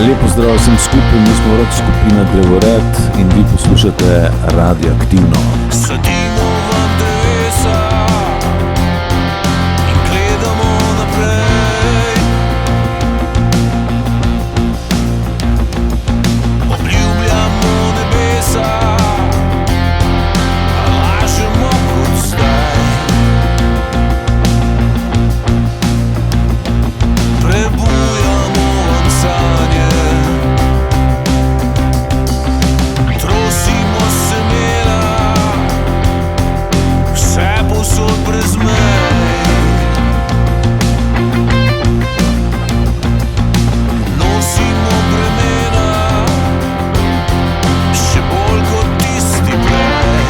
Lepo zdrav vsem skupaj, mi smo rock skupina Drevored in vi poslušate Radioaktivno. Sadimo vam drevesa in gledamo naprej. Obljubljamo nebesa, a lažemo kot zdaj. Prebujamo vam sanje, trosimo semena, vse povsod brez mej. Nosimo bremena, še bolj kot tisti prej.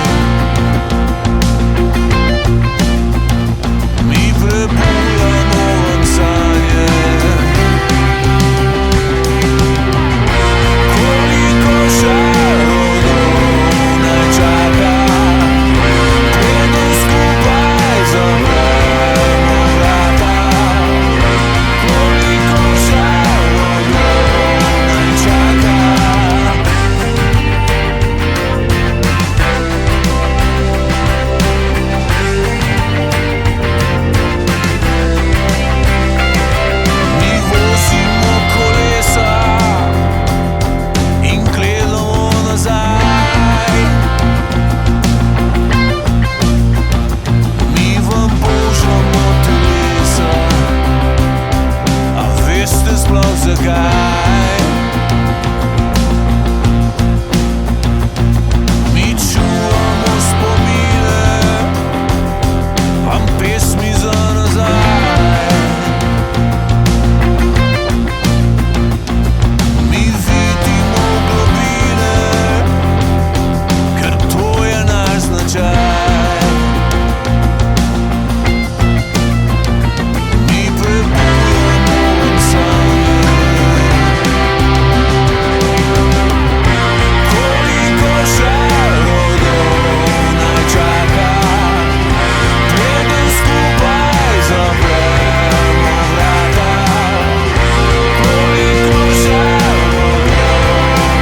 Mi prebujamo vam sanje. Koliko žarov naj čaka, preden skupaj zapremo vrata. Koliko žarov naj čaka. Mi vozimo kolesa in gledamo nazaj. Mi vam božamo telesa, a veste sploh zakaj? Mi čuvamo spomine, vam pesmi za nazaj. Mi vidimo globine, ker to je naš značaj. Mi prebujamo vam sanje. Koliko žarov naj čaka, preden skupaj zapremo vrata. Koliko žarov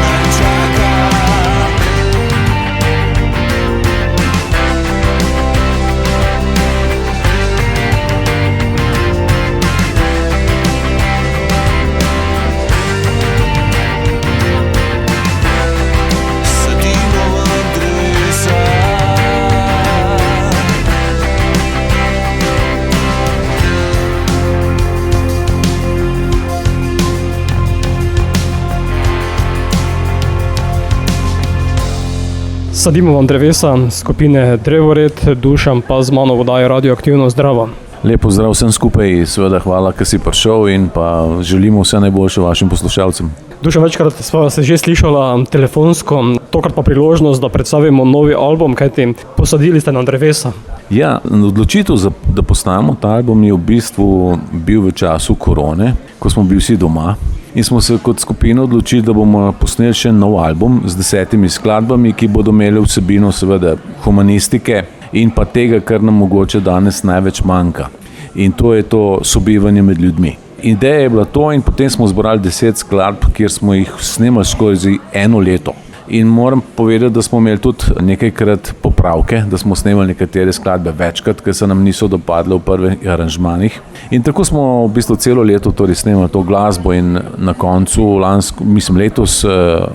naj čaka. Sadimo vam drevesa. Sadimo vam drevesa skupine Drevored, Dušan pa z mano vodaje Radioaktivno. Zdravo. Lepo zdrav vsem skupaj, seveda hvala, ker si prišel in pa želimo vse najboljše vašim poslušalcem. Dušan, večkrat sva se že slišala telefonsko, tokrat pa priložnost, da predstavimo novi album, kajti posadili ste nam drevesa. Ja, odločitev, da postavimo ta album je v bistvu bil v času korone, ko smo bili vsi doma. In smo se kot skupina odločili, da bomo posneli še nov album z 10 skladbami, ki bodo imeli vsebino seveda humanistike in pa tega, kar nam mogoče danes največ manjka. In to je to sobivanje med ljudmi. Ideja je bila to in potem smo zbrali 10 skladb, kjer smo jih snemali skozi eno leto. In moram povedati, da smo imeli tudi nekajkrat popravke, da smo snemali nekatere skladbe večkrat, ker se nam niso dopadle v prvih aranžmanih. In tako smo v bistvu celo leto torej snemali to glasbo in na koncu letos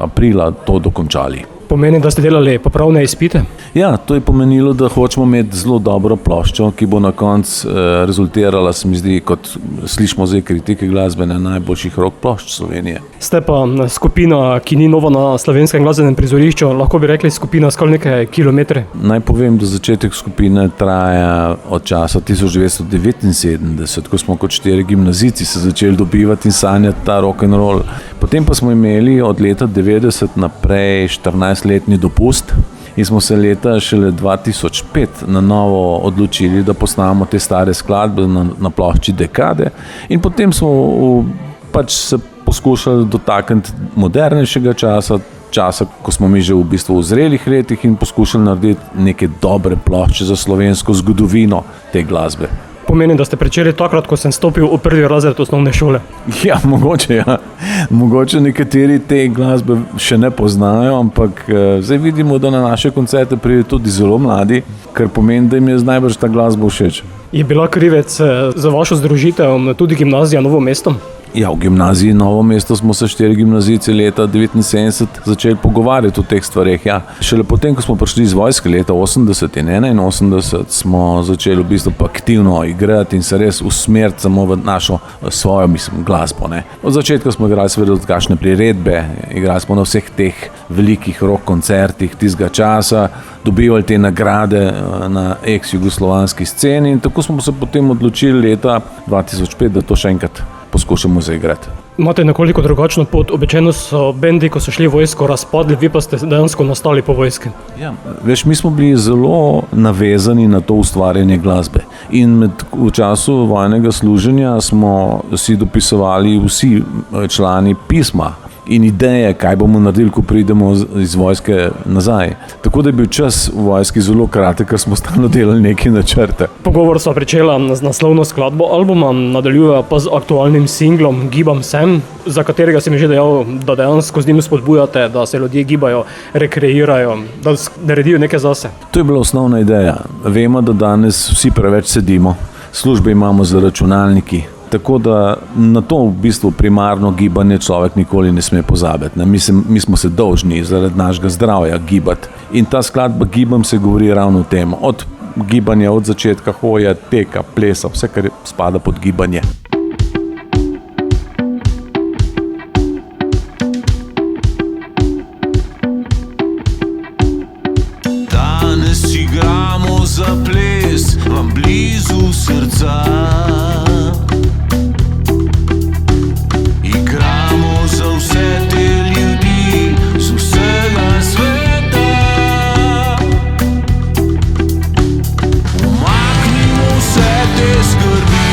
aprila to dokončali. Pomeni, da ste delali popravne izpite? Ja, to je pomenilo, da hočemo imeti zelo dobro ploščo, ki bo na koncu rezultirala, se mi zdi, kot slišimo zdaj kritike glasbene, najboljših rock plošč Slovenije. Ste pa skupina, ki ni nova na slovenskem glasbenem prizorišču, lahko bi rekli skupina s kar nekaj kilometre. Naj povem, da začetek skupine traja od časa 1979, ko smo kot 4 gimnazijci se začeli dobivati in sanjati ta rock and roll. Potem pa smo imeli od leta 90 naprej 14-letni dopust in smo se leta šele 2005 na novo odločili, da posnamemo te stare skladbe na plošči Dekade in potem smo pač se poskušali dotakniti modernejšega časa, ko smo mi že v bistvu v zrelih letih in poskušali narediti neke dobre plošče za slovensko zgodovino te glasbe. Pomeni, da ste pričeli takrat, ko sem stopil v prvi razred osnovne šole. Ja, mogoče, ja. Mogoče nekateri te glasbe še ne poznajo, ampak zdaj vidimo, da na naše koncerte pridejo tudi zelo mladi, kar pomeni, da jim je najbrž ta glasba všeč. Je bila krivec za vašo združitev tudi gimnazija Novo mesto? Ja, v gimnaziji Novo mesto smo se 4 gimnazijci leta 1979 začeli pogovarjati o teh stvareh. Ja. Šele potem, ko smo prišli iz vojske leta 80 in 81, smo začeli v bistvu pa aktivno igrati in se res usmeriti samo v našo svojo, glasbo. Ne. Od začetka smo igrali seveda tudi kakšne priredbe, igrali smo na vseh teh velikih rock koncertih tistega časa, dobivali te nagrade na ex-jugoslovanski sceni in tako smo se potem odločili leta 2005, da to še enkrat poskušamo zaigrati. Imate nekoliko drugačno pot, običajno so bendi, ko so šli v vojsko, razpadli, vi pa ste dejansko nastali po vojski. Ja, veš, mi smo bili zelo navezani na to ustvarjanje glasbe in v času vojnega služenja smo si dopisovali vsi člani pisma in ideje, kaj bomo naredili, ko pridemo iz vojske nazaj. Tako da je bil čas v vojski zelo kratek, ker smo stalno delali neke načrte. Pogovor sva pričela z naslovno skladbo albuma, nadaljuje pa z aktualnim singlom Gibam sem, za katerega si mi že dejal, da dejansko z njim spodbujate, da se ljudje gibajo, rekreirajo, da naredijo nekaj zase. To je bila osnovna ideja. Vemo, da danes vsi preveč sedimo, službe imamo za računalniki, tako da na to v bistvu primarno gibanje človek nikoli ne sme pozabiti. Mi smo se dolžni zaradi našega zdravja gibati. In ta skladba Gibam se govori ravno o tem. Od gibanja, od začetka hoje, teka, plesa, vse, kar spada pod gibanje. Danes igramo za ples, vam blizu srca. Igramo za vse te ljudi z vsega sveta. Umaknimo vse te skrbi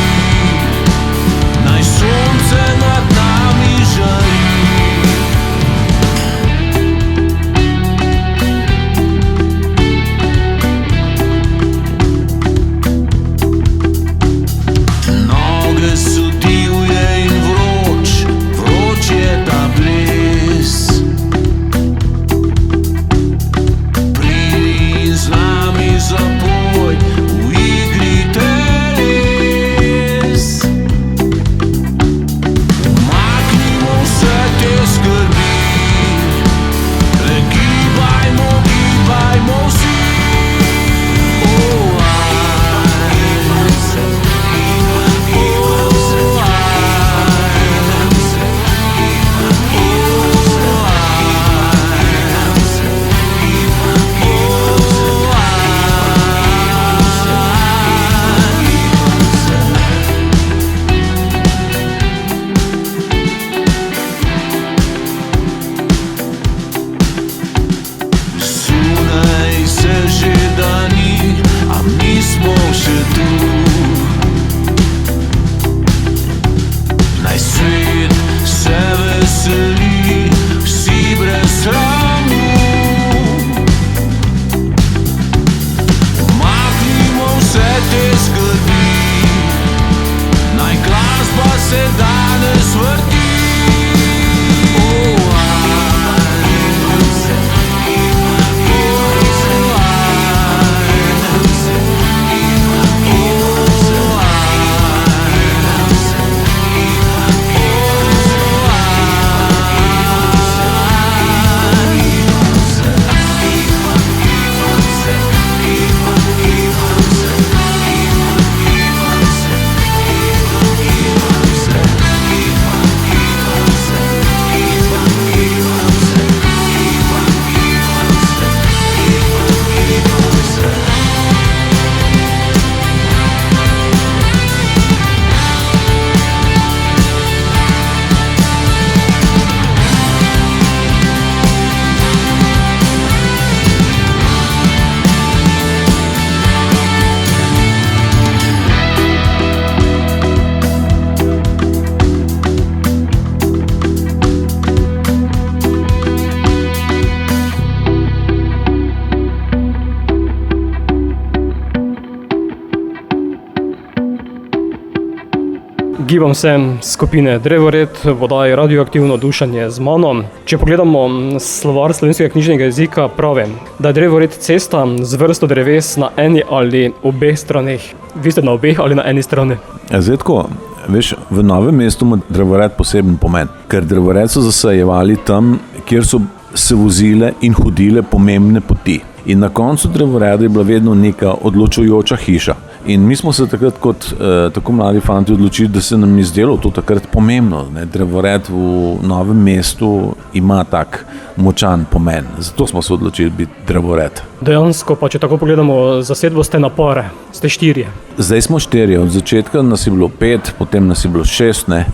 Gibam se skupine Drevored, v oddaji Radioaktivno dušanje z mano. Če pogledamo slovar slovenskega knjižnega jezika, pravi, da je Drevored cesta z vrsto dreves na eni ali obeh straneh. Vi ste na obeh ali na eni strani? Zdaj tako, veš, v Novem mestu ima drevored poseben pomen, ker drevored so zasajevali tam, kjer so se vozile in hodile pomembne poti. In na koncu drevoreda je bila vedno neka odločujoča hiša. In mi smo se takrat kot tako mladi fanti odločili, da se nam je zdelo to takrat pomembno. Ne? Drevored v Novem mestu ima tak močan pomen. Zato smo se odločili biti drevored. Dejansko pa, če tako pogledamo, zasedbo ste na pare, ste 4. Zdaj smo 4, od začetka nas je bilo 5, potem nas je bilo 6. Ne?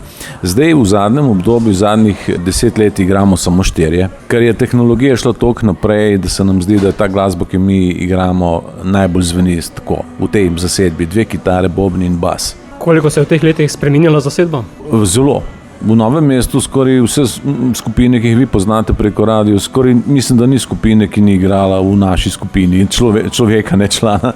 Zdaj v zadnjem obdobju, zadnjih 10 let igramo samo 4, ker je tehnologija šla toliko naprej, da se nam zdi, da je ta glasba, ki mi igramo, najbolj zveni tako, v tej zasedbi, 2 kitare, bobni in bas. Koliko se je v teh letih spreminjala zasedba? Zelo. V Novem mestu skoraj vse skupine, ki jih vi poznate preko radio, skoraj mislim, da ni skupine, ki ni igrala v naši skupini, človeka, ne člana,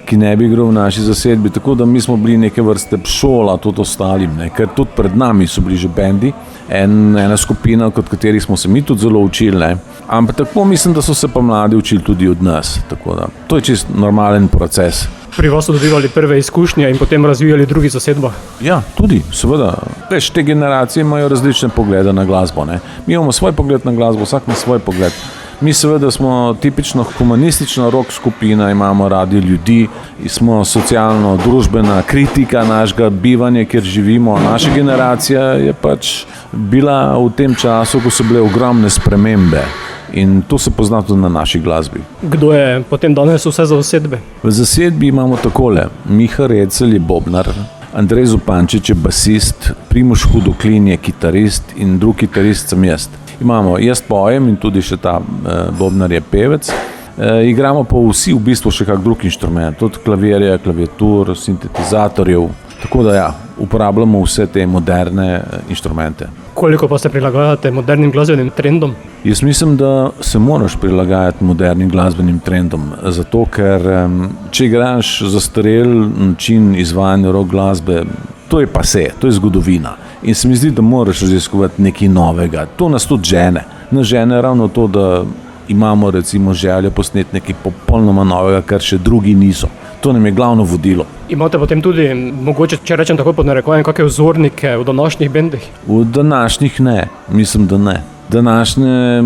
ki ne bi igral v naši zasedbi, tako da mi smo bili neke vrste šola tudi ostalim, ne? Ker tudi pred nami so bili že bendi, ena skupina, kot katerih smo se mi tudi zelo učili, ne? Ampak tako mislim, da so se pa mladi učili tudi od nas, tako da to je čist normalen proces. Pri vas so dobivali prve izkušnje in potem razvijali drugi zasedbah? Ja, tudi, seveda. Veš, te generacije imajo različne poglede na glasbo, ne? Mi imamo svoj pogled na glasbo, vsak ima svoj pogled. Mi seveda smo tipično humanistična rock skupina, imamo radi ljudi, smo socialno-družbena kritika našega bivanja, kjer živimo. Naša generacija je pač bila v tem času, ko so bile ogromne spremembe. In to se pozna tudi na naši glasbi. Kdo je potem danes vse za zasedbe? V zasedbi imamo takole: Miha Recelj je bobnar, Andrej Zupančič je basist, Primož Hudoklin je kitarist in drugi kitarist sem jaz. Imamo, jaz pojem in tudi še ta bobnar je pevec. Igramo pa vsi v bistvu še kak drug inštrument, od klavirja, klaviatur, sintetizatorjev. Tako da ja, uporabljamo vse te moderne inštrumente. Koliko pa se prilagajate modernim glasbenim trendom? Jaz mislim, da se moraš prilagajati modernim glasbenim trendom, zato ker če igraš zastarel način izvajanja rock glasbe, to je pase, to je zgodovina. In se mi zdi, da moraš raziskovati nekaj novega. To nas tudi žene. Nas žene ravno to, da imamo recimo željo posneti nekaj popolnoma novega, kar še drugi niso. To nam je glavno vodilo. Imate potem tudi, mogoče, če rečem tako pod narekovajem, kakšne vzornike v današnjih bendih? V današnjih ne, mislim, da ne. Današnje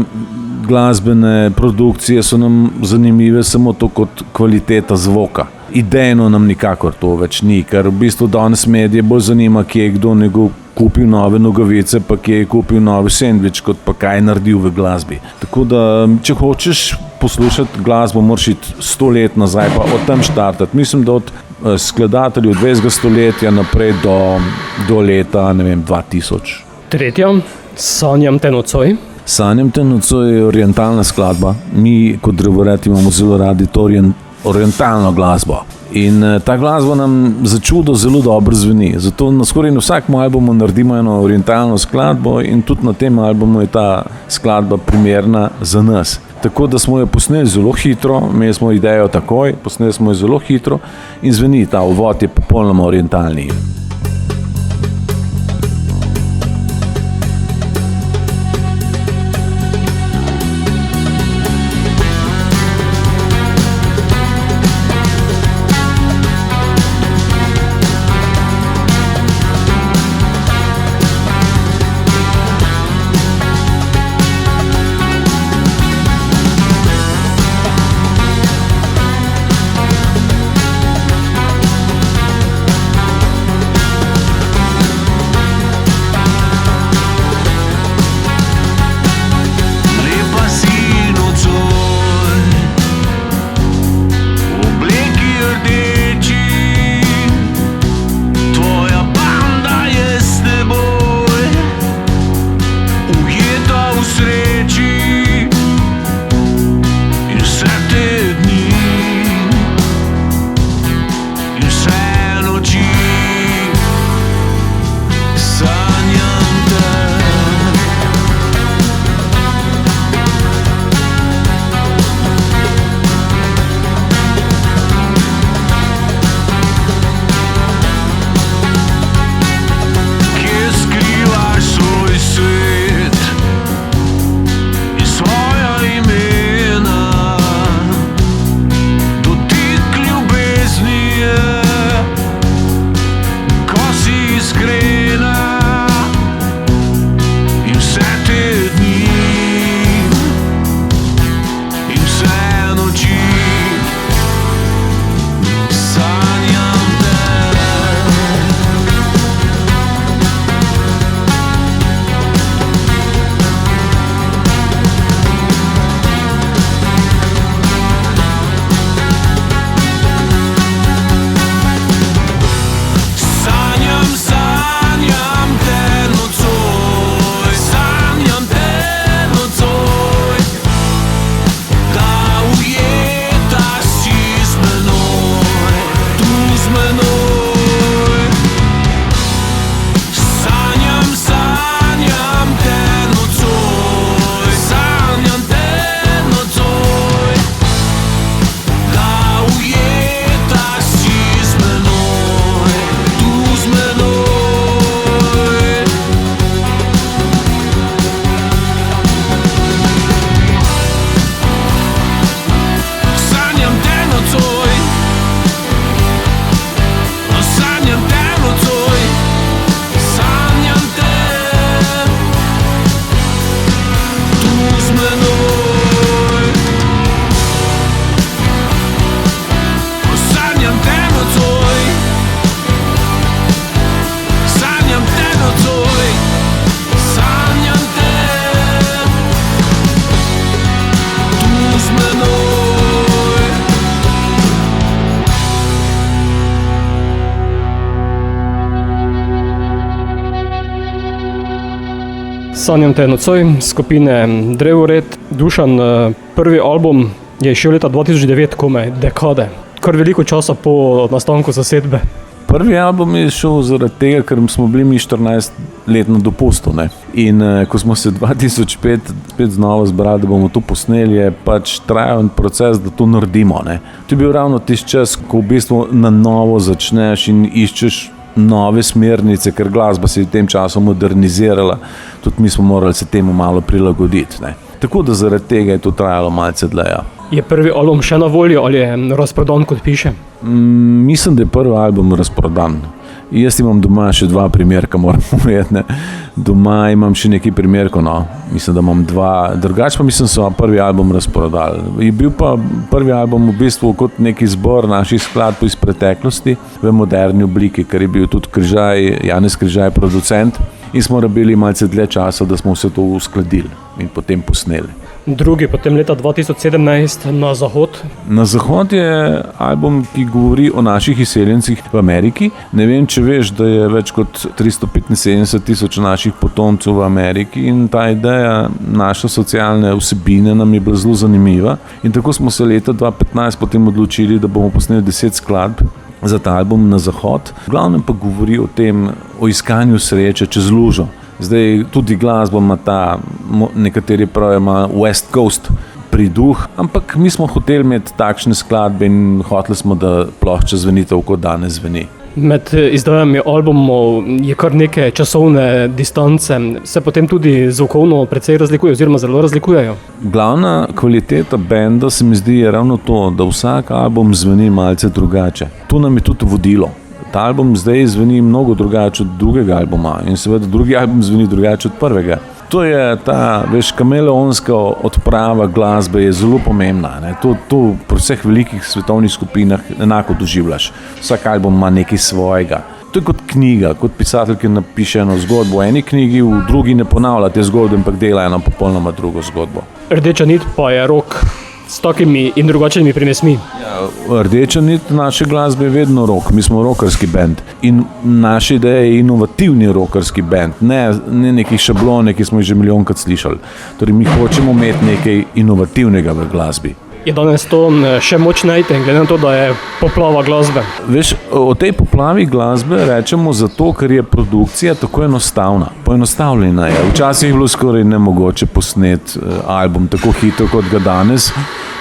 glasbene produkcije so nam zanimive samo to kot kvaliteta zvoka. Idejno nam nikakor to več ni, ker v bistvu danes medije bolj zanima, kje je kdo nego kupil nove nogavice, pa kje je kupil novi sendvič, kot pa kaj je naredil v glasbi. Tako da, če hočeš poslušati glasbo, moraš iti 100 let nazaj, pa od tam štartati. Mislim, da od skladateljev 20. stoletja naprej do leta, ne vem, 2000. Tretja, Sanjam te nocoj. Sanjam te nocoj je orientalna skladba. Mi kot drevored imamo zelo radi to orientalno glasbo. In ta glasba nam za čudo zelo dobro zveni. Zato skoraj na vsakem albumu naredimo eno orientalno skladbo in tudi na tem albumu je ta skladba primerna za nas. Tako da smo jo posneli zelo hitro, imeli smo idejo takoj, posneli smo jo zelo hitro in zveni, ta uvod je popolnoma orientalni. Sanjam te nocoj, skupine Drevored. Dušan, prvi album je išel leta 2009, komaj dekade. Kar veliko časa po nastanku zasedbe. Prvi album je šel zaradi tega, ker smo bili mi 14 let na dopustu. Ne? In ko smo se 2005 spet znova zbrali, da bomo to posneli, je pač trajal en proces, da to naredimo. Ne? To je bil ravno tisti čas, ko v bistvu na novo začneš in iščeš nove smernice, ker glasba se je v tem času modernizirala, tudi mi smo morali se temu malo prilagoditi. Ne? Tako da zaradi tega je to trajalo malce dlje. Je prvi album še na voljo ali je razprodan, kot piše? Mislim, da je prvi album razprodan. Jaz imam doma še 2 primerka, moram povedati. Doma imam še nekaj primerkov, no. Mislim, da imam 2. Drugače pa mislim, so prvi album razprodali. Je bil pa prvi album v bistvu kot neki zbor naših skladb iz preteklosti v moderni obliki, ker je bil tudi Janez Križaj producent in smo rabili malce dlje časa, da smo vse to uskladili in potem posneli. Drugi, potem leta 2017 Na zahod. Na zahod je album, ki govori o naših izseljencih v Ameriki. Ne vem, če veš, da je več kot 375,000 naših potomcev v Ameriki in ta ideja naše socialne vsebine nam je bila zelo zanimiva. In tako smo se leta 2015 potem odločili, da bomo posneli 10 skladb za ta album Na zahod. V glavnem pa govori o tem, o iskanju sreče čez lužo. Zdaj tudi glasba ima ta, nekateri pravijo, ima West Coast priduh, ampak mi smo hoteli imeti takšne skladbe in hoteli smo, da plošča zveni tako, kot danes zveni. Med izdajami albumov je kar neke časovne distance, se potem tudi zvukovno precej razlikujejo oziroma zelo razlikujejo. Glavna kvaliteta benda se mi zdi je ravno to, da vsak album zveni malce drugače. To nam je tudi vodilo. Ta album zdaj zveni mnogo drugače od drugega albuma in seveda drugi album zveni drugače od prvega. To je ta, kameleonska odprava glasbe je zelo pomembna. Ne? To pri vseh velikih svetovnih skupinah enako doživljaš. Vsak album ima nekaj svojega. To je kot knjiga, kot pisatelj, ki napiše eno zgodbo v eni knjigi, v drugi ne ponavlja te zgodbe, ampak dela eno popolnoma drugo zgodbo. Rdeča nit pa je rock s takimi in drugačnimi primesmi. Rdeča nit naše glasbe je vedno rock, mi smo rockerski band in naša ideja je inovativni rockerski band, ne neki šablone, ki smo jih že milijonkrat slišali. Torej mi hočemo imeti nekaj inovativnega v glasbi. Je danes to še močnejše, glede na to, da je poplava glasbe? Veš, o tej poplavi glasbe rečemo zato, ker je produkcija tako enostavna. Poenostavljena je. Včasih je bilo skoraj nemogoče posneti album tako hitro, kot ga danes,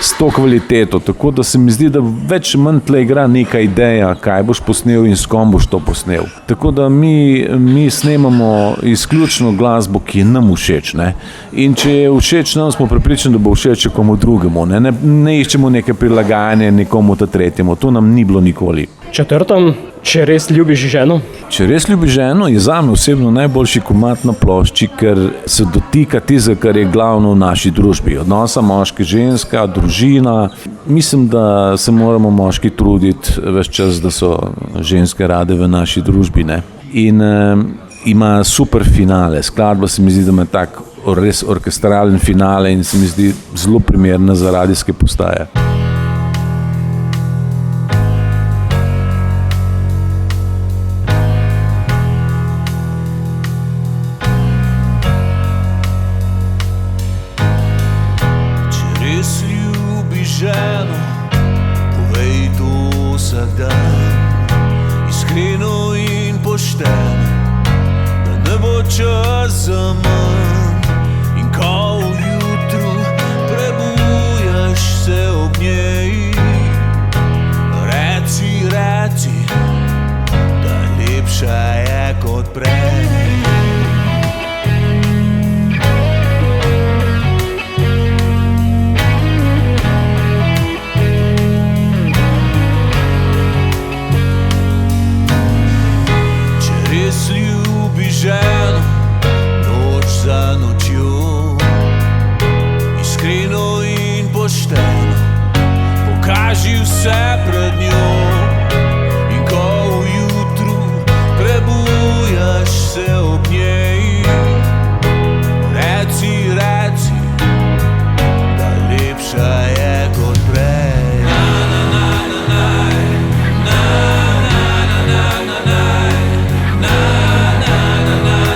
s to kvaliteto. Tako da se mi zdi, da več manj tle igra neka ideja, kaj boš posnel in s kom boš to posnel. Tako da mi snemamo izključno glasbo, ki je nam všeč. Ne? In če je všeč nam, smo prepričani, da bo všeč komu drugemu. Ne iščemo neke prilagajanje nekomu tretjemu, to nam ni bilo nikoli. Četrtam, Če res ljubiš ženo? Če res ljubiš ženo, je zame osebno najboljši komad na plošči, ker se dotika tistega, kar je glavno v naši družbi. Odnosa moške, ženska, družina. Mislim, da se moramo moški truditi ves čas, da so ženske rade v naši družbi. Ne? In ima super finale. Skladba se mi zdi, da ima tak res orkestralen finale in se mi zdi zelo primerna za radijske postaje. Ženo, povej to vsak dan, iskreno in pošteno, da ne bo čas za manj. In ko vjutru prebujaš se ob njej, reci, da lepša je kot prej. Ženo, noč za nočjo, iskreno in pošteno, pokaži vse pred njo. In ko vjutru prebujaš se ob njej, reci, da lepša je kot prej. Na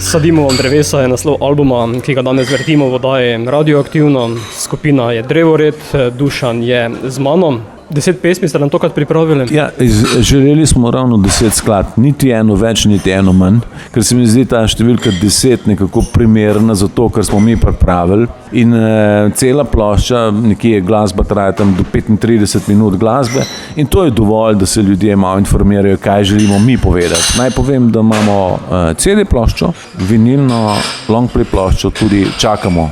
Sadimo drevesa je naslov albuma, ki ga danes vrtimo v oddaji Radioaktivno. Skupina je Drevored, Dušan je z mano. 10 pesmi ste nam tokrat pripravili? Ja, želeli smo ravno 10 skladb, niti eno več, niti eno manj, ker se mi zdi ta številka 10 nekako primerna za to, kar smo mi pripravili. In cela plošča, nekje glasba traja tam do 35 minut glasbe in to je dovolj, da se ljudje malo informirajo, kaj želimo mi povedati. Naj povem, da imamo CD ploščo, vinilno longplay ploščo, tudi čakamo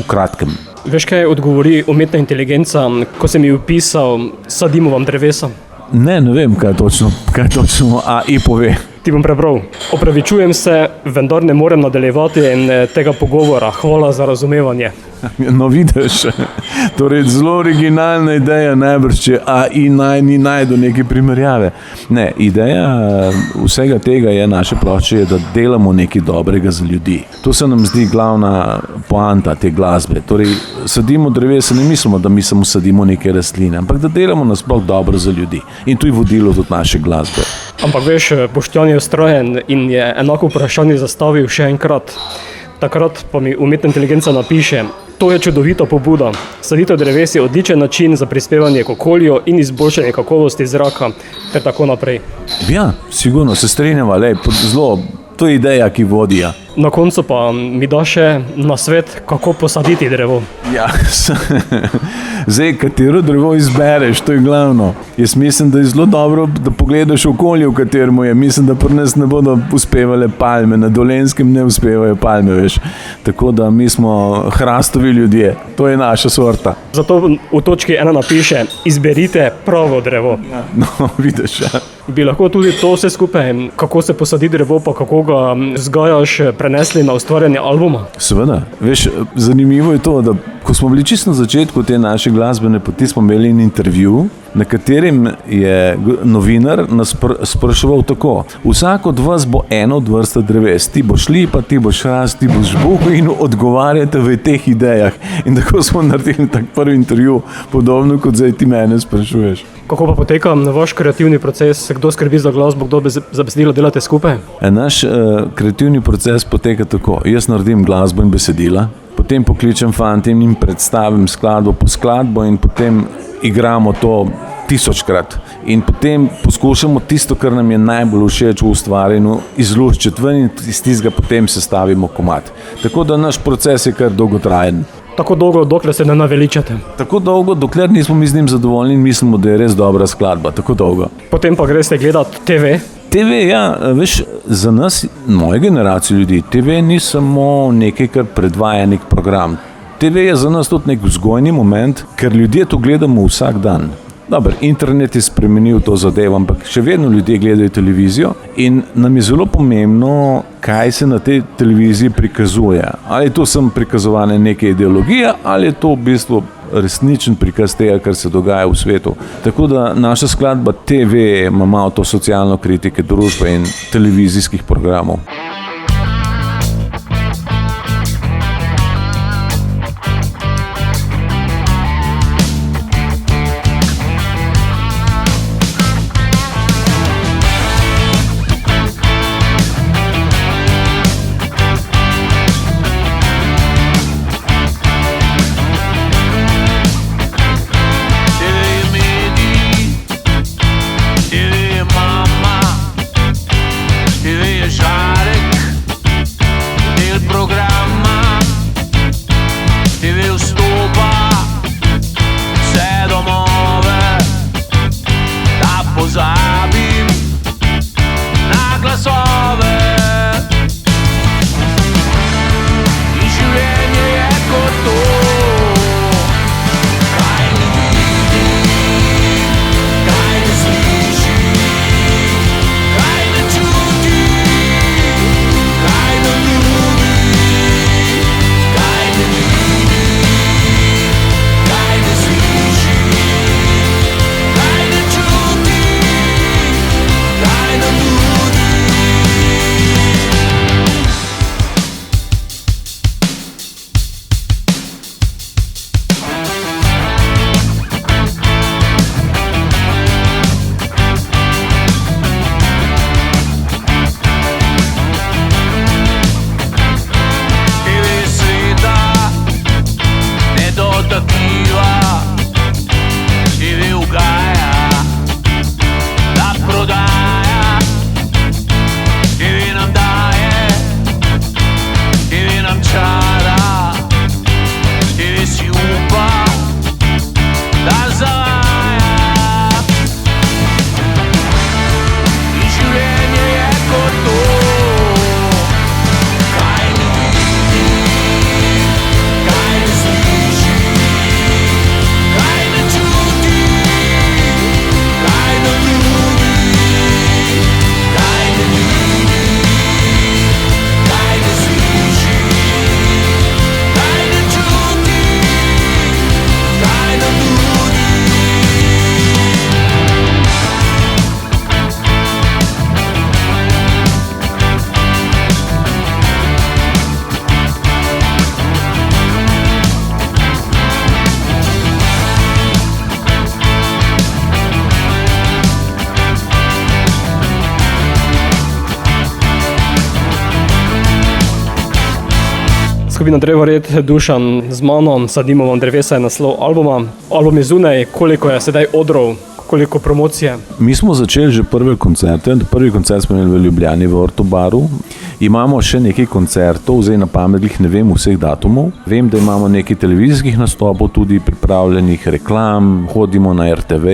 v kratkem. Veš, kaj odgovori umetna inteligenca, ko sem ji vpisal, sadimo vam drevesa? Ne vem, kaj točno AI pove. Ti bom prebral. Opravičujem se, vendar ne morem nadaljevati tega pogovora. Hvala za razumevanje. No, vidiš, torej zelo originalna ideja, najbrž, če AI ni najdel neke primerjave. Ne, ideja vsega tega je naše plošče, da delamo nekaj dobrega za ljudi. To se nam zdi glavna poanta te glasbe. Torej, sadimo drevesa, ne mislimo, da mi samo sadimo neke rastline, ampak da delamo nasploh dobro za ljudi. In to je vodilo tudi naše glasbe. Ampak veš, Boštjan je vztrajen in je enako vprašanje zastavil še enkrat. Takrat pa mi umetna inteligenca napiše: to je čudovita pobuda. Saditev dreves je odličen način za prispevanje k okolju in izboljšanje kakovosti zraka ter tako naprej. Ja, sigurno, se strinjava, zelo, to je ideja, ki vodi. Na koncu pa mi da še nasvet, kako posaditi drevo. Ja, zdaj, katero drevo izbereš, to je glavno. Jaz mislim, da je zelo dobro, da pogledaš okolje, v katerem je. Mislim, da pri nas ne bodo uspevale palme, na Dolenjskem ne uspevajo palme, veš. Tako da mi smo hrastovi ljudje, to je naša sorta. Zato v točki 1 napiše: izberite pravo drevo. Ja. No, vidiš, ja. Bi lahko tudi to vse skupaj, kako se posadi drevo, pa kako ga vzgajaš, prenesli na ustvarjanje albuma? Seveda, veš, zanimivo je to, da ko smo bili čisto na začetku te naše glasbene poti, smo imeli en intervju, na katerem je novinar nas spraševal tako: vsak od vas bo eno od vrste dreves, ti boš lipa, ti boš hrast, ti boš buk in odgovarjate v teh idejah. In tako smo naredili tak prvi intervju, podobno kot zdaj ti mene sprašuješ. Kako pa poteka vaš kreativni proces? Kdo skrbi za glasbo, kdo za besedilo, delate skupaj? Naš kreativni proces poteka tako: jaz naredim glasbo in besedila, potem pokličem fantim in predstavim skladbo po skladbo in potem igramo to 1000-krat. In potem poskušamo tisto, kar nam je najbolj všeč v ustvarjanju, izluščiti ven in iz tistega potem sestavimo komad. Tako da naš proces je kar dolgotrajen. Tako dolgo, dokler se ne naveličate? Tako dolgo, dokler nismo mi z njim zadovoljni in mislimo, da je res dobra skladba. Tako dolgo. Potem pa greste gledati TV? TV, ja, veš, za nas, moje generacije ljudi, TV ni samo nekaj, kar predvaja nek program. TV je za nas tudi nek vzgojni moment, ker ljudje to gledamo vsak dan. Dobar, internet je spremenil to zadevo, ampak še vedno ljudje gledajo televizijo in nam je zelo pomembno, kaj se na tej televiziji prikazuje. Ali je to samo prikazovanje neke ideologije, ali je to v bistvu resničen prikaz tega, kar se dogaja v svetu. Tako da naša skladba TV ima malo to socialno kritike družbe in televizijskih programov. skupina Drevored, Dušan z mano, Sadimo vam drevesa je naslov albuma. Album je zunaj, koliko je sedaj odrov, koliko promocije? Mi smo začeli že prve koncerte. Prvi koncert smo imeli v Ljubljani v Ortobaru. Imamo še nekaj koncertov, zdaj na pamet ne vem vseh datumov. Vem, da imamo nekaj televizijskih nastopov, tudi pripravljenih reklam, hodimo na RTV,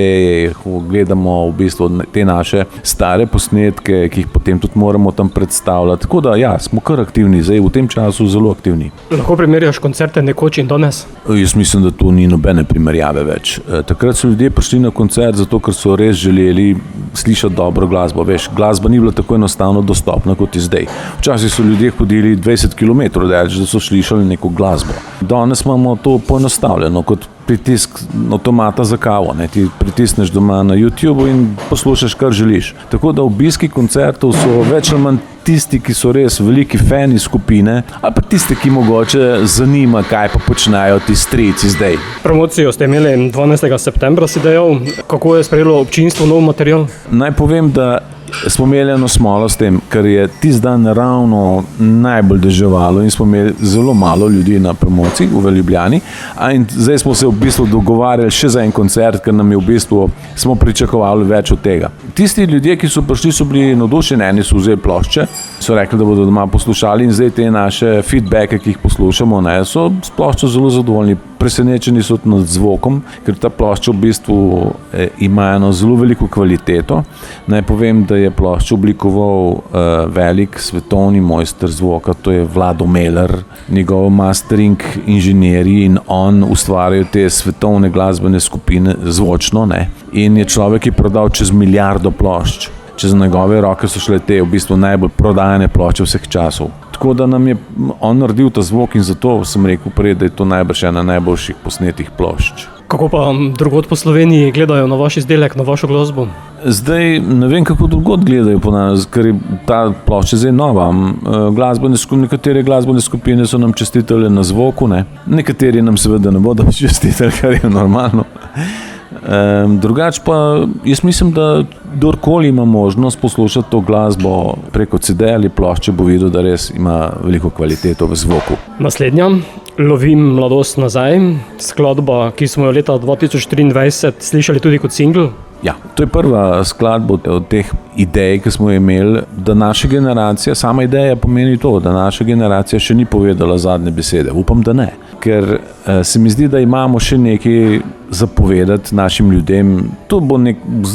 gledamo v bistvu te naše stare posnetke, ki jih potem tudi moramo tam predstavljati. Tako da ja, smo kar aktivni, zdaj v tem času zelo aktivni. Lahko primerjaš koncerte nekoč in danes? Jaz mislim, da tu ni nobene primerjave več. Takrat so ljudje prišli na koncert, zato ker so res želeli slišati dobro glasbo. Veš, glasba ni bila tako enostavno dostopna kot je zdaj. Včasih so ljudje hodili 20 km daleč, da so slišali neko glasbo. Danes imamo to poenostavljeno kot pritisk avtomata za kavo. Ne? Ti pritisneš doma na YouTube in poslušaš, kar želiš. Tako da obiski koncertov so več ali manj tisti, ki so res veliki fani skupine, ali pa tisti, ki mogoče zanima, kaj pa počnejo ti strici zdaj. Promocijo ste imeli 12. septembra, si dejal. Kako je sprejelo občinstvo nov material? Naj povem, da smo imeli eno smolo s tem, ker je tisti dan ravno najbolj deževalo in smo imeli zelo malo ljudi na promociji v Ljubljani. In zdaj smo se v bistvu dogovarjali še za en koncert, ker nam je v bistvu, smo pričakovali več od tega. Tisti ljudje, ki so prišli, so bili navdušeni, eni so vzeli plošče, so rekli, da bodo doma poslušali in zdaj te naše feedbacke, ki jih poslušamo, ne, so s ploščo zelo zadovoljni. Presenečeni so nad zvokom, ker ta plošča v bistvu ima eno zelo veliko kvaliteto. Naj povem, da je ploščo oblikoval velik svetovni mojster zvoka, to je Vlado Meler, njegov mastering inženirji in on ustvarjajo te svetovne glasbene skupine zvočno, ne. In je človek, ki je prodal čez 1 milijardo plošč. Čez njegove roke so šle te v bistvu najbolj prodajane plošče vseh časov. Tako da nam je on naredil ta zvok in zato sem rekel prej, da je to najbrž ena najboljših posnetih plošč. Kako pa drugod po Sloveniji gledajo na vaš izdelek, na vašo glasbo? Zdaj ne vem, kako drugod gledajo po nas, ker je ta plošča zdaj nova. Nekatere glasbene skupine so nam čestitele na zvoku, ne? Nekateri nam seveda ne bodo čestitele, kar je normalno. Drugače pa jaz mislim, da kdorkoli ima možnost poslušati to glasbo preko CD ali plošče, bo videl, da res ima veliko kvaliteto v zvoku. Naslednja, Lovim mladost nazaj, skladba, ki smo jo leta 2023 slišali tudi kot singl. Ja, to je prva skladba od teh idej, ki smo imeli, da naša generacija, sama ideja pomeni to, da naša generacija še ni povedala zadnje besede. Upam, da ne. Ker se mi zdi, da imamo še nekaj zapovedati našim ljudem.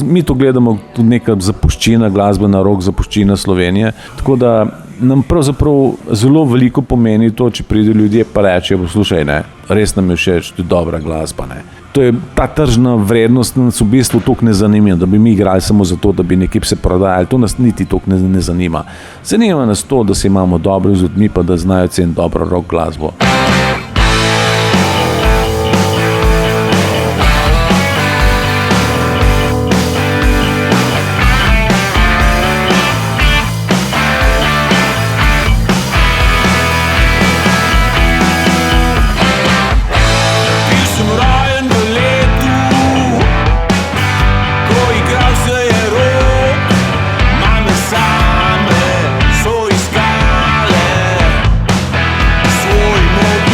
Mi to gledamo tudi neka zapuščina, glasbena rock zapuščina Slovenije. Tako da nam pravzaprav zelo veliko pomeni to, če pride ljudje pa reče, poslušaj, ne, res nam je všeč, to je dobra glasba, ne. To je ta tržna vrednost, nas v bistvu toliko ne zanima, da bi mi igrali samo zato, da bi nekaj se prodajali. To nas niti toliko ne zanima. Zanima nas to, da se imamo dobro z ljudmi, pa da znajo ceniti dobro rock glasbo. Same so iskale svoj motiv.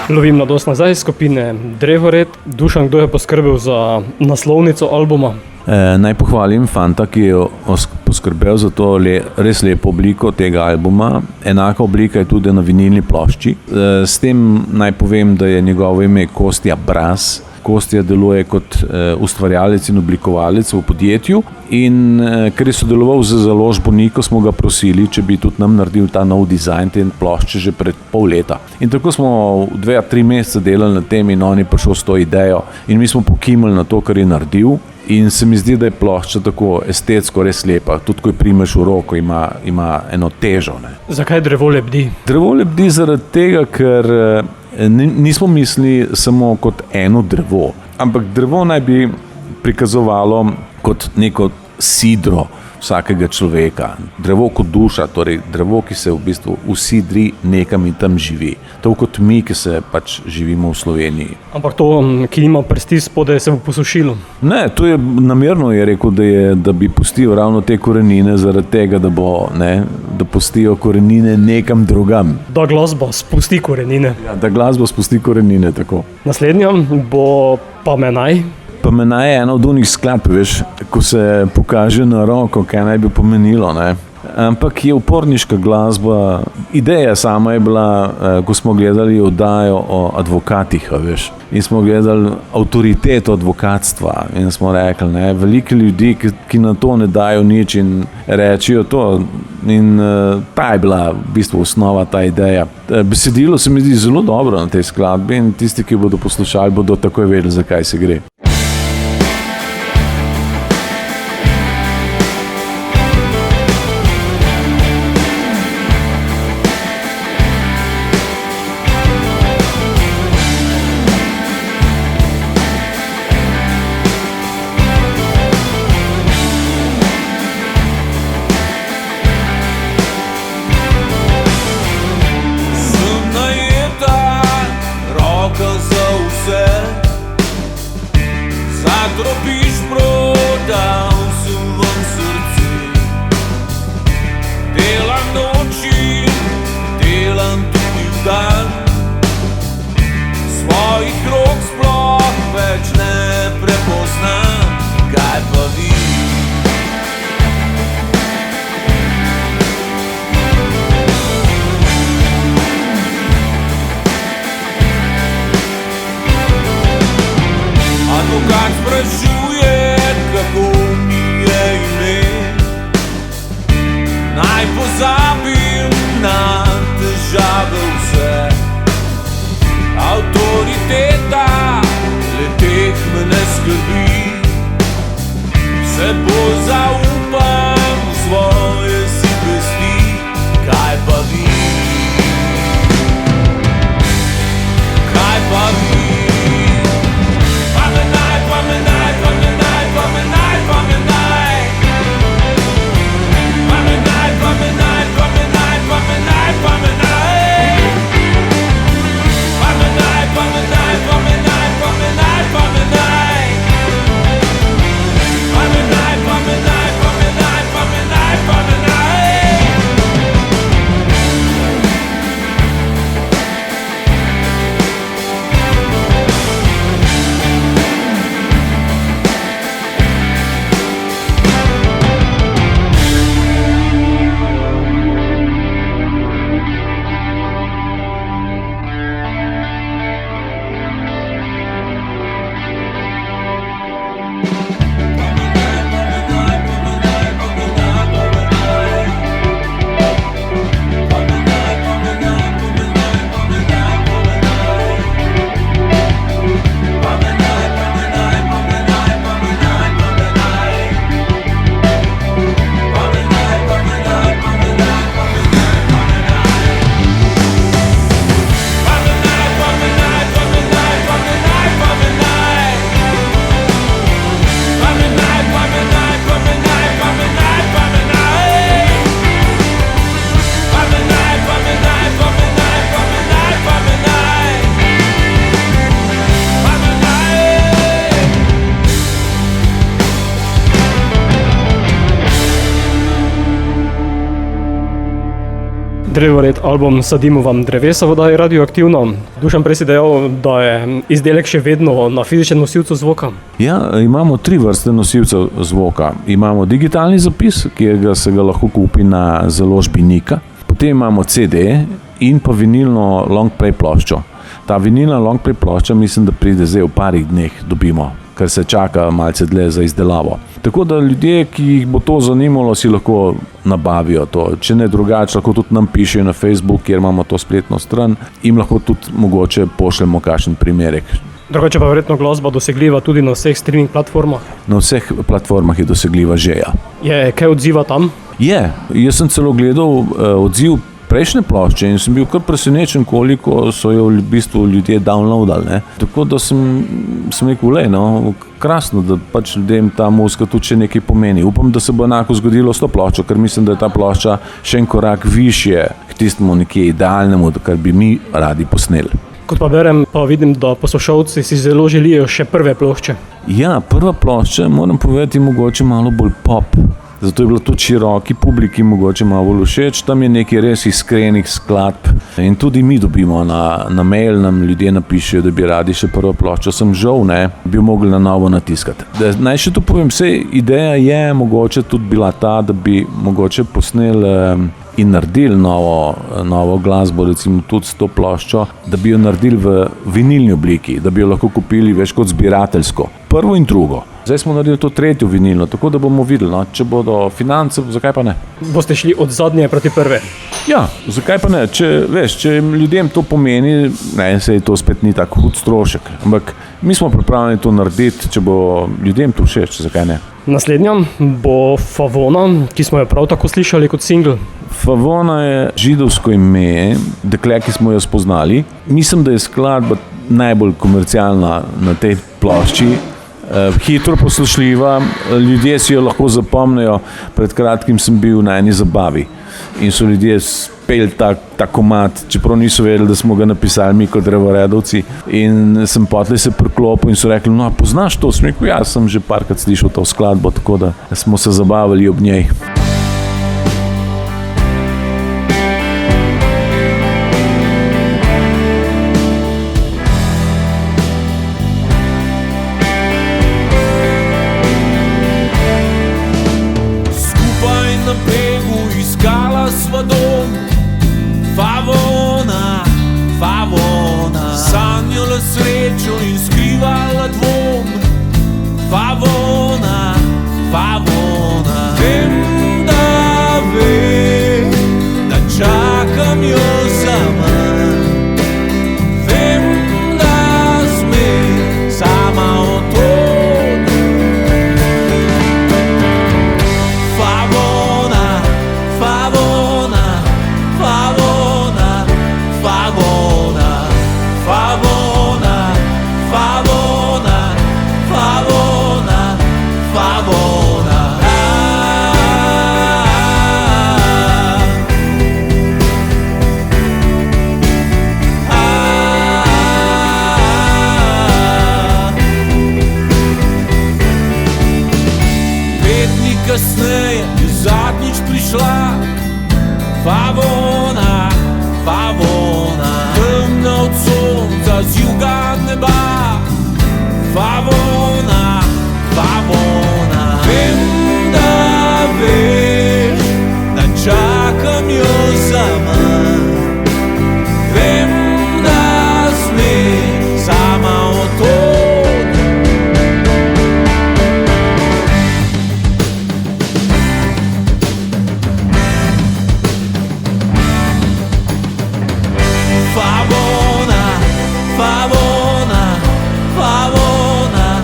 Lovim na dost nazaj skupine Drevored. Dušan, kdo je poskrbel za naslovnico albuma? Naj pohvalim fanta, ki je poskrbel za to res lepo obliko tega albuma. Enaka oblika je tudi na vinilni plošči. S tem naj povem, da je njegovo ime Kostja Braz. Kostja deluje kot ustvarjalec in oblikovalec v podjetju in ker je sodeloval z založbo Niko, smo ga prosili, če bi tudi nam naredil ta nov dizajn te plošče že pred pol leta. In tako smo 2-3 mesece delali na tem in on je prišel s to idejo in mi smo pokimali na to, kar je naredil. In se mi zdi, da je plošča tako estetsko res lepa, tudi ko jo primeš v roko, ima eno težo. Ne. Zakaj drevo lebdi? Drevo lebdi zaradi tega, ker nismo mislili samo kot eno drevo, ampak drevo naj bi prikazovalo kot neko sidro vsakega človeka. Drevo kot duša, torej drevo, ki se v bistvu usidri nekam in tam živi. To kot mi, ki se pač živimo v Sloveniji. Ampak to, ki nima prsti spodaj, se bo posušilo. Ne, to je namerno je rekel, da bi pustil ravno te korenine zaradi tega, da pustijo korenine nekam drugam. Da glasba spusti korenine. Ja, da glasba spusti korenine, tako. Naslednja bo Pamenaj. Pamenaj je ena od onih skladb, veš, ko se pokaže na roko, kaj naj bi pomenilo, ne. Ampak je uporniška glasba. Ideja sama je bila, ko smo gledali oddajo o advokatih, veš, in smo gledali avtoriteto advokatstva in smo rekli, ne, veliko ljudi, ki na to ne dajo nič in rečijo to. In ta je bila v bistvu osnova, ta ideja. Besedilo se mi zdi zelo dobro na tej skladbi in tisti, ki bodo poslušali, bodo takoj vedeli, zakaj se gre. Zatropiš prodal sem vam srce. Delam noči, delam tudi v dan. Svojih rok sploh več ne prepoznam. Kaj pa vi? Advokat sprašuje, kako mi je ime. Naj pozabim na težave vse. Avtoriteta, le teh me ne skrbi. Se bolj zaupam v svoje si vesti. Kaj pa vi? Kaj pa vi? Pamenaj, Drevored album Sadimo vam drevesa v oddaji Radioaktivno. Dušan, prej si dejal, da je izdelek še vedno na fizičnem nosilcu zvoka. Ja, imamo 3 vrste nosilcev zvoka. Imamo digitalni zapis, ki se ga lahko kupi na založbi Nika. Potem imamo CD in pa vinilno longplay ploščo. Ta vinilna longplay plošča mislim, da pride zdaj v parih dneh dobimo, ker se čaka malce dlje za izdelavo. Tako da ljudje, ki jih bo to zanimalo, si lahko nabavijo to. Če ne drugače, lahko tudi nam pišejo na Facebook, kjer imamo to spletno stran, in lahko tudi mogoče pošljemo kakšen primerek. Drugače pa verjetno glasba dosegljiva tudi na vseh streaming platformah. Na vseh platformah je dosegljiva že, ja. Je kaj odziva tam? Jaz sem celo gledal odziv prejšnje plošče in sem bil kar presenečen, koliko so jo v bistvu ljudje downloadali, ne. Tako da sem rekel, krasno, da pač ljudem ta muzika tudi še nekaj pomeni. Upam, da se bo enako zgodilo s to ploščo, ker mislim, da je ta plošča še en korak višje k tistemu nekje idealnemu, kar bi mi radi posneli. Kot pa berem, pa vidim, da poslušalci si zelo želijo še prve plošče. Ja, prva plošča, moram povedati, mogoče malo bolj pop. Zato je bilo tudi široki publiki mogoče malo bolj všeč. Tam je nekaj res iskrenih skladb in tudi mi dobimo na mail, nam ljudje napišejo, da bi radi še prvo ploščo. Sem žal, bi mogli na novo natiskati. Naj še to povem, ideja je mogoče tudi bila ta, da bi mogoče posneli in naredili novo glasbo, recimo tudi s to ploščo, da bi jo naredili v vinilni obliki, da bi jo lahko kupili več kot zbirateljsko. Prvo in drugo. Zdaj smo naredili to 3. vinilno, tako da bomo videli, če bodo finance, zakaj pa ne. Boste šli od zadnje proti prve? Ja, zakaj pa ne, če ljudem to pomeni, sej to spet ni tako hud strošek, ampak mi smo pripravljeni to narediti, če bo ljudem to všeč, zakaj ne. Naslednja bo Favona, ki smo jo prav tako slišali kot single. Favona je židovsko ime, dekle, ki smo jo spoznali. Mislim, da je skladba najbolj komercialna na tej plošči. Hitro poslušljiva, ljudje si jo lahko zapomnijo. Pred kratkim sem bil na eni zabavi in so ljudje speli ta komad, čeprav niso vedeli, da smo ga napisali mi kot drevoredovci, in sem potlej se priklopil in so rekli, poznaš to? Sem rekel, sem že parkrat slišal to skladbo, tako da smo se zabavili ob njej. Sanjala srečo in skrivala dvom. Favona, Favona. Vem, da veš, da čakam jo zaman. Vem, da sme sama odhod. Favona, Favona, Favona, Favona. Favona, Favona, Favona, Favona. Pet dni kasneje je zadnjič prišla. Favona, Favona. Temna od sonca z juga neba. Favona, Favona. Vem, da veš, da čakam jo zaman. Vem, da sme sama odhod. Favona, Favona, Favona,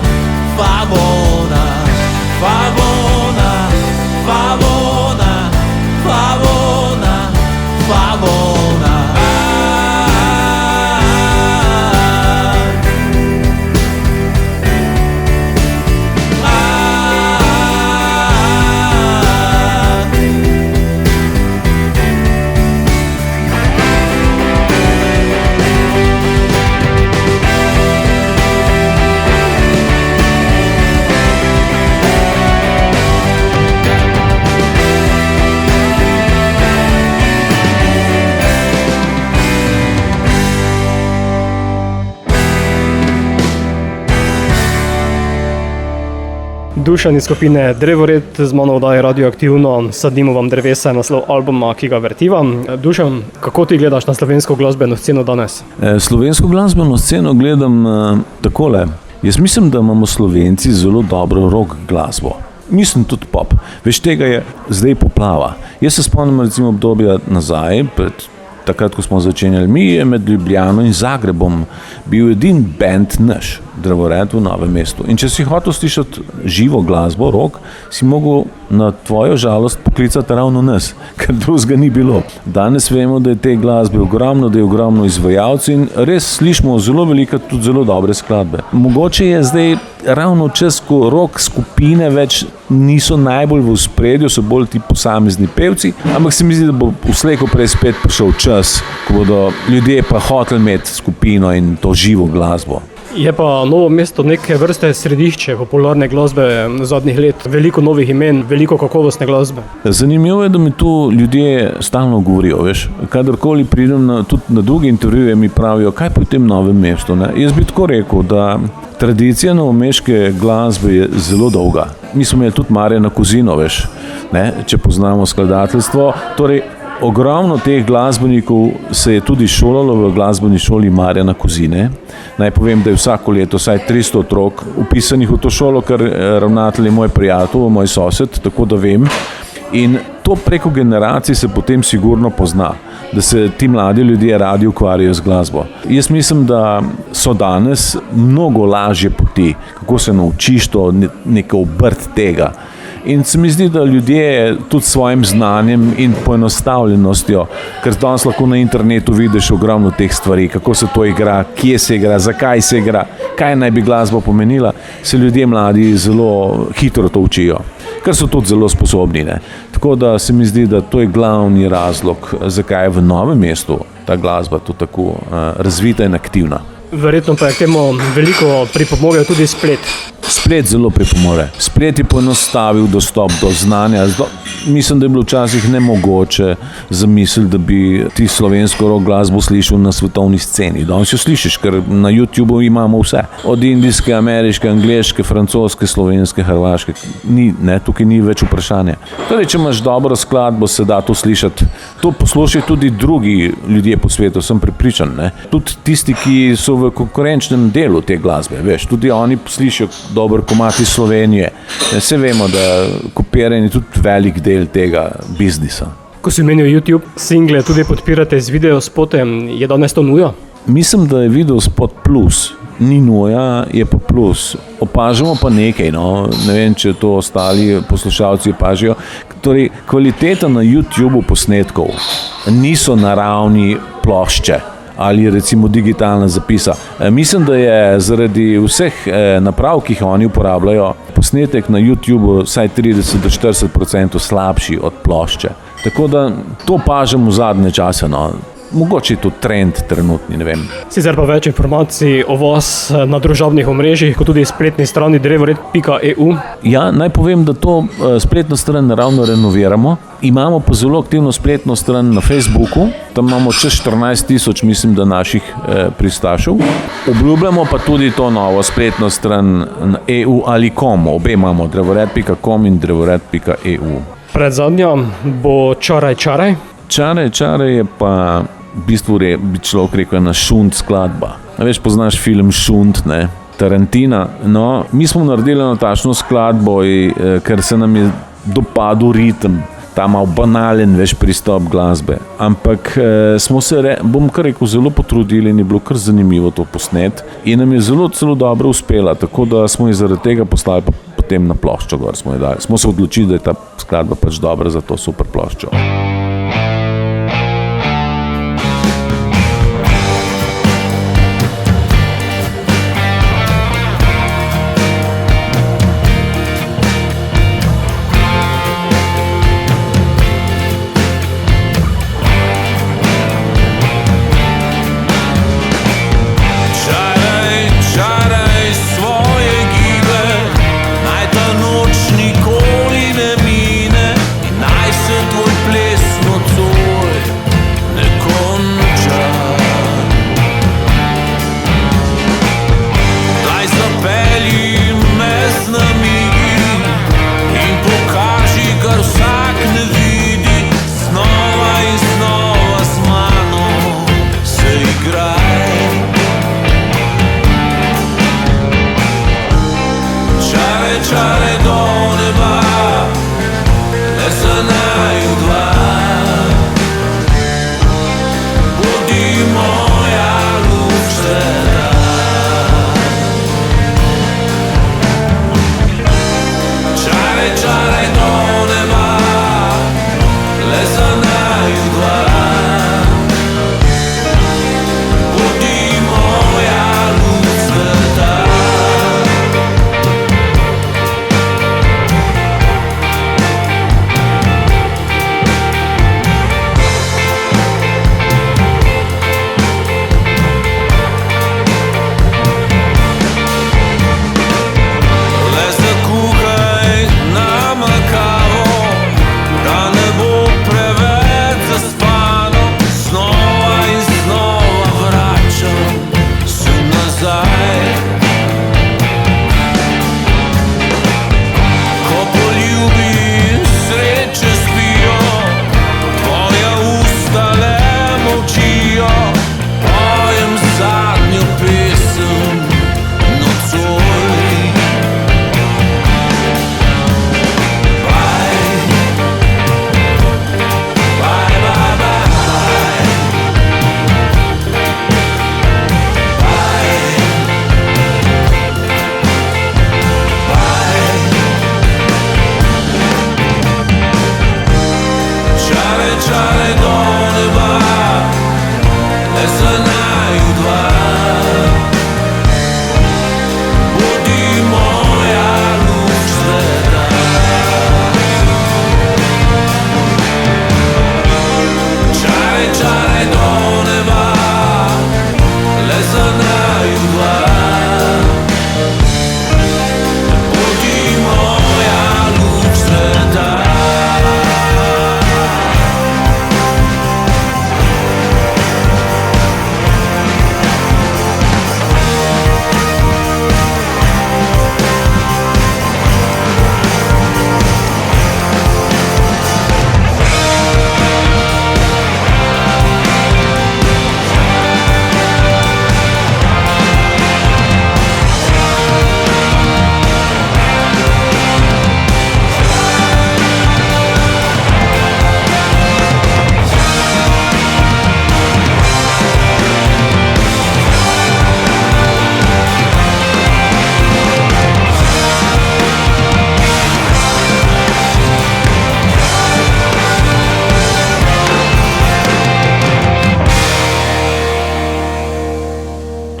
Dušan iz skupine Drevored z mano oddaje Radioaktivno, sadimo vam drevesa je naslov albuma, ki ga vertiva. Dušan, kako ti gledaš na slovensko glasbeno sceno danes? Slovensko glasbeno sceno gledam takole. Jaz mislim, da imamo Slovenci zelo dobro rock glasbo. Mislim tudi pop. Veš, tega je zdaj poplava. Jaz se spomnim recimo obdobja nazaj, takrat, ko smo začenjali, mi je med Ljubljano in Zagrebom bil edin band naš, Drevored v Novem mestu. In če si hotel slišati živo glasbo, rock, si mogel na tvojo žalost poklicati ravno nas, ker drugega ni bilo. Danes vemo, da je te glasbe ogromno, da je ogromno izvajalcev in res slišimo zelo velike, tudi zelo dobre skladbe. Mogoče je zdaj ravno čas, ko rock skupine več niso najbolj v ospredju, so bolj ti posamezni pevci, ampak se mi zdi, da bo vslej ko prej spet prišel čas, ko bodo ljudje pa hoteli imeti skupino in to živo glasbo. Je pa Novo mesto neke vrste središče popularne glasbe zadnjih let. Veliko novih imen, veliko kakovostne glasbe. Zanimivo je, da mi tu ljudje stalno govorijo, veš. Kadarkoli pridem tudi na druge intervjuje, mi pravijo, kaj po tem Novem mestu. Ne? Jaz bi tako rekel, da tradicija novomeške glasbe je zelo dolga. Mi smo imeli tudi Marjana Kozino, veš, ne? Če poznamo skladateljstvo. Torej, ogromno teh glasbenikov se je tudi šolalo v glasbeni šoli Marjana Kozine. Naj povem, da je vsako leto vsaj 300 otrok upisanih v to šolo, ker ravnatelj je moj prijatelj, moj sosed, tako da vem. In to preko generacij se potem sigurno pozna, da se ti mladi ljudje radi ukvarjajo z glasbo. Jaz mislim, da so danes mnogo lažje poti, kako se naučiš to, neko obrt tega. In se mi zdi, da ljudje tudi s svojim znanjem in poenostavljenostjo, ker danes lahko na internetu vidiš ogromno teh stvari, kako se to igra, kje se igra, zakaj se igra, kaj naj bi glasba pomenila, se ljudje mladi zelo hitro to učijo, ker so tudi zelo sposobni. Ne? Tako da se mi zdi, da to je glavni razlog, zakaj je v Novem mestu ta glasba tudi tako razvita in aktivna. Verjetno pa je k temu veliko pripomogel tudi splet. Splet zelo pripomore. Splet je poenostavil dostop do znanja. Mislim, da je bilo včasih nemogoče zamisliti, da bi ti slovensko rock glasbo slišal na svetovni sceni. Danes jo slišiš, ker na YouTubeu imamo vse. Od indijske, ameriške, angleške, francoske, slovenske, hrvaške. Tukaj ni več vprašanja. Torej, če imaš dobro skladbo, se da to slišati. To poslušajo tudi drugi ljudje po svetu, sem prepričan. Ne? Tudi tisti, ki so v konkurenčnem delu te glasbe, veš, tudi oni slišijo dober komad iz Slovenije. Vse vemo, da kopiranje je tudi velik del tega biznisa. Ko si omenil YouTube, single tudi podpirate z video spotem, je danes to nuja? Mislim, da je video spot plus. Ni nuja, je pa plus. Opažamo pa nekaj, no. Ne vem, če to ostali poslušalci opažijo. Torej, kvaliteta na YouTubeu posnetkov niso na ravni plošče ali recimo digitalna zapisa. Mislim, da je zaradi vseh naprav, ki jih oni uporabljajo, posnetek na YouTubeu vsaj 30-40% slabši od plošče. Tako da to opažamo v zadnje čase, no. Mogoče je to trend trenutni, ne vem. Sicer pa več informacij o vas na družabnih omrežjih, kot tudi spletni strani drevored.eu. Ja, naj povem, da to spletno stran ravno renoviramo. Imamo pa zelo aktivno spletno stran na Facebooku, tam imamo čez 14,000, mislim, da naših pristašev. Obljubljamo pa tudi to novo spletno stran na EU ali com, obe imamo, drevored.com in drevored.eu. Predzadnja bo Čaraj, čaraj. Čaraj je pa v bistvu bi človek rekel ena šunt skladba. Veš, poznaš film Šunt, ne? Tarantina. No, mi smo naredili eno takšno skladbo, ker se nam je dopadel ritem, ta mal banalen, veš, pristop glasbe. Ampak smo se, bom kar rekel, zelo potrudili in je bilo kar zanimivo to posnet. In nam je zelo dobro uspela, tako da smo jo zaradi tega poslali potem na ploščo gor smo jo dali. Smo se odločili, da je ta skladba pač dobra za to super ploščo. Place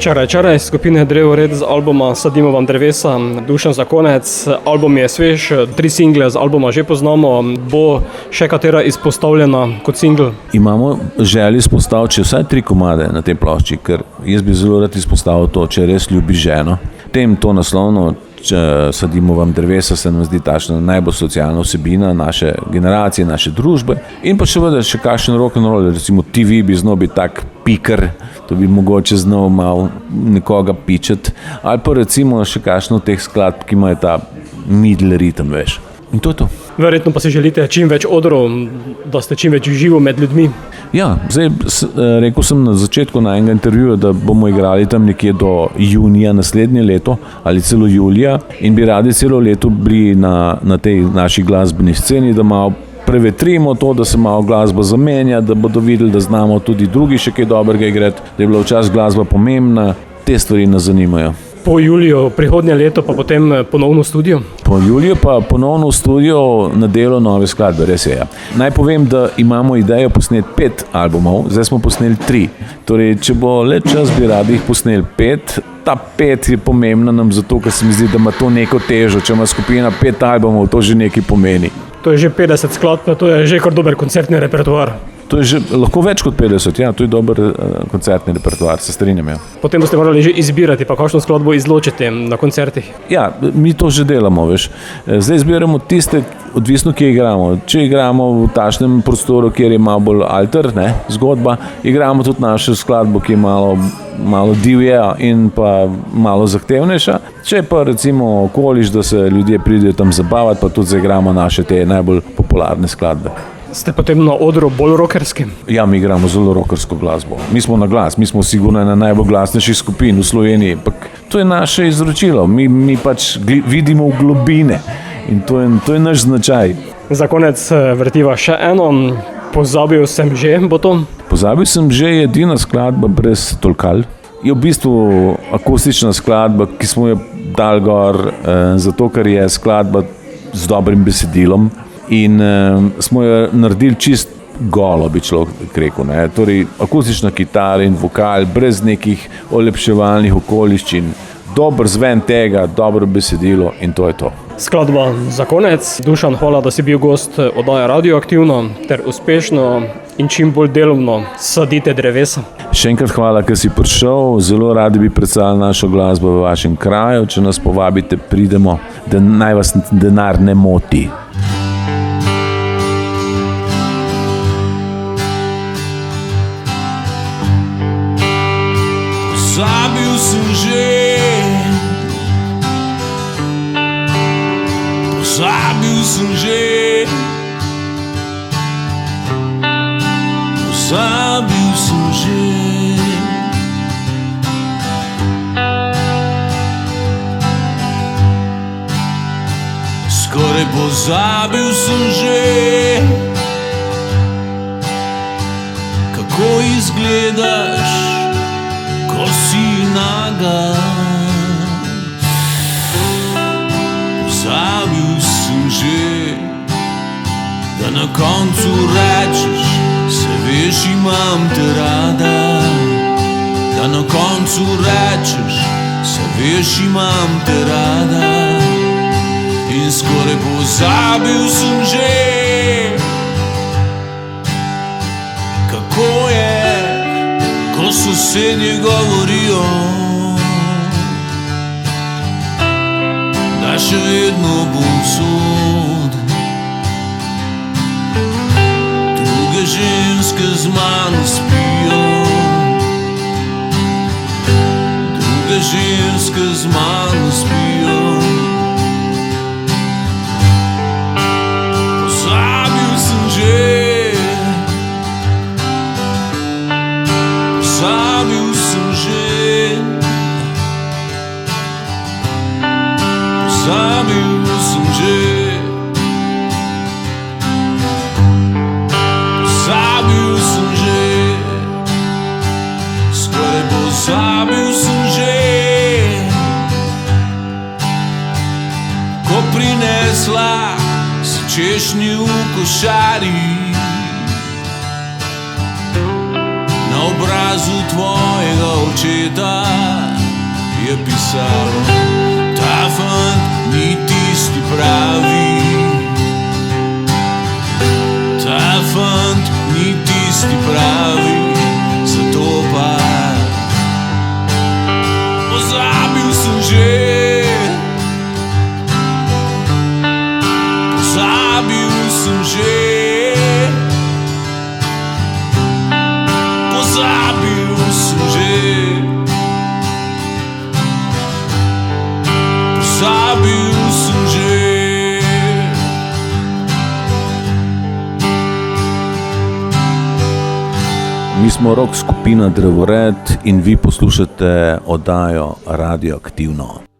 Čaraj skupine Drevored z albuma Sadimo vam drevesa, Dušan za konec. Album je svež, 3 single z albuma že poznamo. Bo še katera izpostavljena kot single? Imamo željo izpostaviti še vsaj 3 komade na tej plošči, ker jaz bi zelo rad izpostavil to, če res ljubiš ženo. Tem to naslovno, Sadimo vam drevesa, se nam zdi takšna najbolj socialna vsebina naše generacije, naše družbe. In pa še kakšen rock'n'roll, recimo TV bi znal biti tak piker, to bi mogoče znal malo nekoga pičati, ali pa recimo še kakšno teh skladb, ki imajo ta middle ritem, veš. In to je to. Verjetno pa si želite čim več odrov, da ste čim več živo med ljudmi. Ja, zdaj rekel sem na začetku na enega intervjuja, da bomo igrali tam nekje do junija naslednje leto ali celo julija in bi radi celo leto bili na tej naši glasbeni sceni, da malo prevetrimo to, da se malo glasba zamenja, da bodo videli, da znamo tudi drugi še kaj dobrega igrati, da je bila včasih glasba pomembna, te stvari nas zanimajo. Po juliju prihodnje leto pa potem ponovno v studio? Po juliju pa ponovno v studio na delo nove skladbe, res je. Ja. Naj povem, da imamo idejo posneti 5 albumov, zdaj smo posneli 3. Torej, če bo le čas, bi radi jih posneli 5. Ta 5 je pomembna nam zato, ker se mi zdi, da ima to neko težo. Če ima skupina 5 albumov, to že nekaj pomeni. To je že 50 skladb, to je že kar dober koncertni repertoar. To je že lahko več kot 50, ja, to je dober koncertni repertoar, se strinjam. Ja. Potem boste morali že izbirati, pa kakšno skladbo izločiti na koncertih. Ja, mi to že delamo, veš. Zdaj izbiramo tiste, odvisno, kje igramo. Če igramo v tašnem prostoru, kjer je malo bolj alter, ne, zgodba, igramo tudi našo skladbo, ki je malo divje in pa malo zahtevnejša. Če pa recimo okoliš, da se ljudje pridejo tam zabavati, pa tudi zaigramo naše te najbolj popularne skladbe. Ste potem na odru bolj rockerski? Ja, mi igramo zelo rockersko glasbo. Mi smo na glas, mi smo sigurno ena najbolj glasnejših skupin v Sloveniji. Pak to je naše izročilo, mi pač vidimo v globine in to je naš značaj. Za konec vrtiva še eno, Pozabil sem že, bo to? Pozabil sem že je edina skladba brez tolkal. Je v bistvu akustična skladba, ki smo jo dali gor, zato ker je skladba z dobrim besedilom. In smo jo naredili čist golo, bi človek rekel. Ne? Torej, akustična kitara in vokal, brez nekih olepševalnih okoliščin, dober zven tega, dobro besedilo in to je to. Skladba za konec. Dušan, hvala, da si bil gost oddaje Radioaktivno ter uspešno in čim bolj delovno sadite drevesa. Še enkrat hvala, ker si prišel. Zelo radi bi predstavili našo glasbo v vašem kraju. Če nas povabite, pridemo, da naj vas denar ne moti. Pozabil sem že, pozabil sem že, pozabil sem že. Skoraj pozabil sem že, kako izgledaš, ko si naga. Pozabil sem že, da na koncu rečeš, se veš, imam te rada. Da na koncu rečeš, se veš, imam te rada. In skoraj pozabil sem že, kako je, ko sosedje govorijo, da še vedno bom sod. Druge ženske z mano spijo, druge ženske z mano spijo. Pozabil sem že, pozabil sem že, pozabil sem že, pozabil sem že, skoraj pozabil sem že, ko prinesla si češnji v košari. Na obrazu tvojega očeta je pisalo: ta fant ni tisti pravi, ta fant ni tisti pravi, zato pa pozabil sem že, pozabil sem že, pozabil sem že, pozabil sem že. Mi smo rock skupina Drevored in vi poslušate oddajo Radioaktivno.